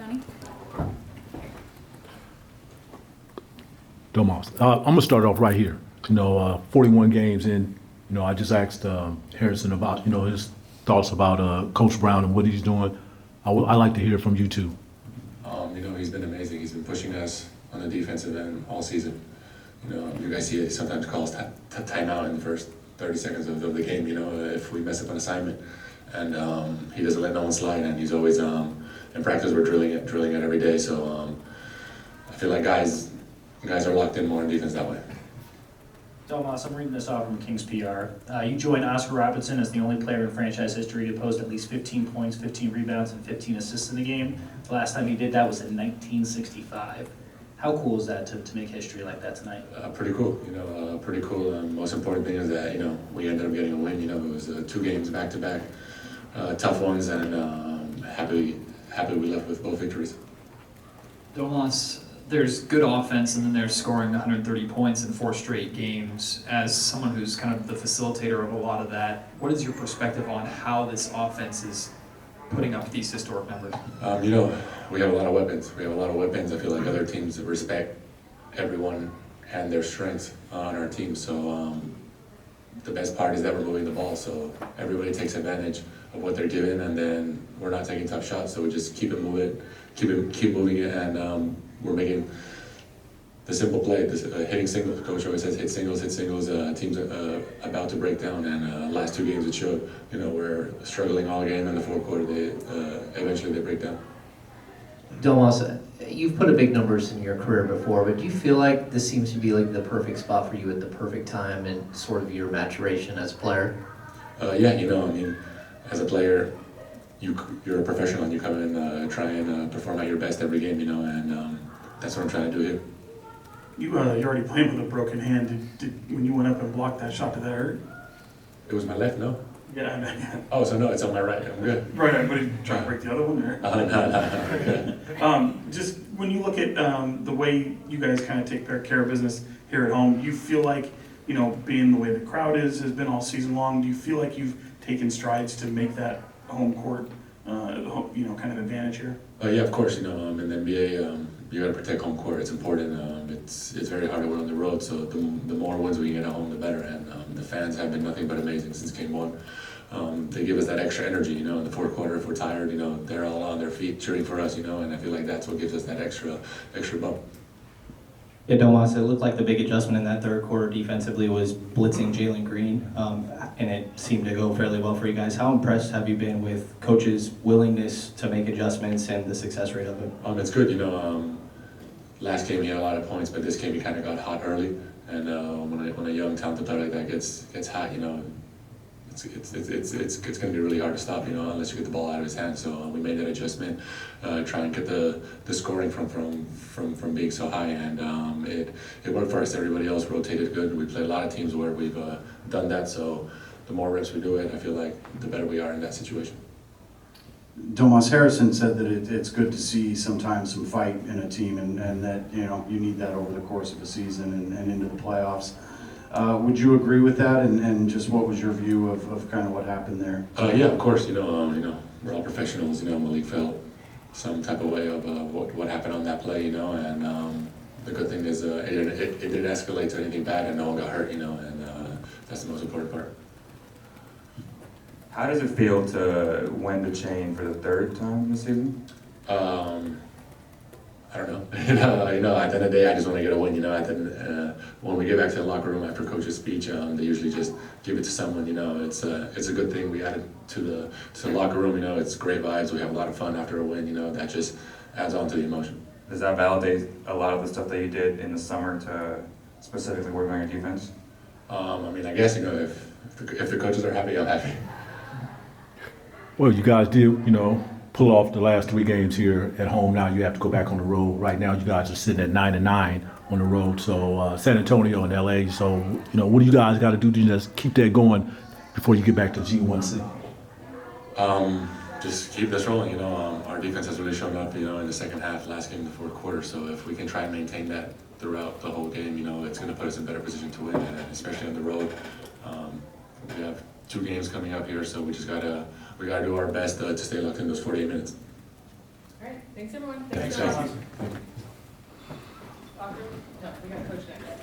Johnny? Domas. I'm going to start off right here. 41 games in, I just asked Harrison about, his thoughts about Coach Brown and what he's doing. I'd like to hear from you too. He's been amazing. He's been pushing us on the defensive end all season. You guys see it, he sometimes calls timeout in the first 30 seconds of the game, if we mess up an assignment. And he doesn't let no one slide, and he's always, in practice we're drilling it every day. So I feel like guys are locked in more on defense that way. Domas, I'm reading this off from Kings PR. You joined Oscar Robertson as the only player in franchise history to post at least 15 points, 15 rebounds, and 15 assists in a game. The last time he did that was in 1965. How cool is that to make history like that tonight? Pretty cool, pretty cool. Most important thing is that, we ended up getting a win. It was 2 games back-to-back, tough ones, and happy we left with both victories. Domas, there's good offense and then there's scoring 130 points in 4 straight games. As someone who's kind of the facilitator of a lot of that, what is your perspective on how this offense is putting up these historic numbers? We have a lot of weapons. I feel like other teams respect everyone and their strengths on our team. So the best part is that we're moving the ball. So everybody takes advantage of what they're given, and then we're not taking tough shots. So we just keep it moving, keep moving it, and we're making the simple play, hitting singles. Coach always says hit singles. Teams about to break down, and last 2 games it showed. We're struggling all game in the fourth quarter. Eventually they break down. Domas, you've put up big numbers in your career before, but do you feel like this seems to be like the perfect spot for you at the perfect time and sort of your maturation as a player? Yeah, as a player, you're a professional and you come in try and perform at your best every game, and that's what I'm trying to do here. You're already playing with a broken hand. When you went up and blocked that shot, did that hurt? It was my left, no? Yeah. Oh, so no, it's on my right. I'm good. Right, but did you try to break the other one? Or? No. Just when you look at the way you guys kind of take care of business here at home, do you feel like, being the way the crowd has been all season long, do you feel like you've taken strides to make that home court, kind of advantage here? Yeah, of course. In the NBA, you got to protect home court. It's important. It's very hard to win on the road. So the more wins we get at home, the better. And the fans have been nothing but amazing since game 1. They give us that extra energy. In the fourth quarter, if we're tired, they're all on their feet cheering for us. And I feel like that's what gives us that extra bump. Yeah, Domas, it looked like the big adjustment in that third quarter defensively was blitzing Jalen Green, and it seemed to go fairly well for you guys. How impressed have you been with coaches' willingness to make adjustments and the success rate of it? It's good. Last game he had a lot of points, but this game he kind of got hot early. And when a young talented player like that gets hot, it's going to be really hard to stop, unless you get the ball out of his hands. So we made that adjustment, try and get the scoring from being so high, and it worked for us. Everybody else rotated good. We played a lot of teams where we've done that. So the more reps we do it, I feel like the better we are in that situation. Domas, Harrison said that it's good to see sometimes some fight in a team, and that you need that over the course of a season and into the playoffs. Would you agree with that? And just what was your view of kind of what happened there? Yeah, of course. We're all professionals. Malik felt some type of way of what happened on that play. And the good thing is it didn't escalate to anything bad, and no one got hurt. And that's the most important part. How does it feel to win the chain for the 3rd time this season? I don't know. At the end of the day, I just want to get a win. When we get back to the locker room after coach's speech, they usually just give it to someone. It's a good thing we added to the locker room. It's great vibes. We have a lot of fun after a win. That just adds on to the emotion. Does that validate a lot of the stuff that you did in the summer to specifically work on your defense? I guess if the coaches are happy, I'm happy. Well, you guys did, pull off the last 3 games here at home. Now you have to go back on the road. Right now you guys are sitting at 9-9 on the road. So San Antonio and LA. So, what do you guys got to do to just keep that going before you get back to G1C? Just keep this rolling. Our defense has really shown up, in the second half, last game in the fourth quarter. So if we can try and maintain that throughout the whole game, it's going to put us in a better position to win, and especially on the road. We have 2 games coming up here, so we just gotta do our best to stay locked in those 48 minutes. All right, thanks everyone. Thanks, Thanks, guys. Walker? No, we got Coach next.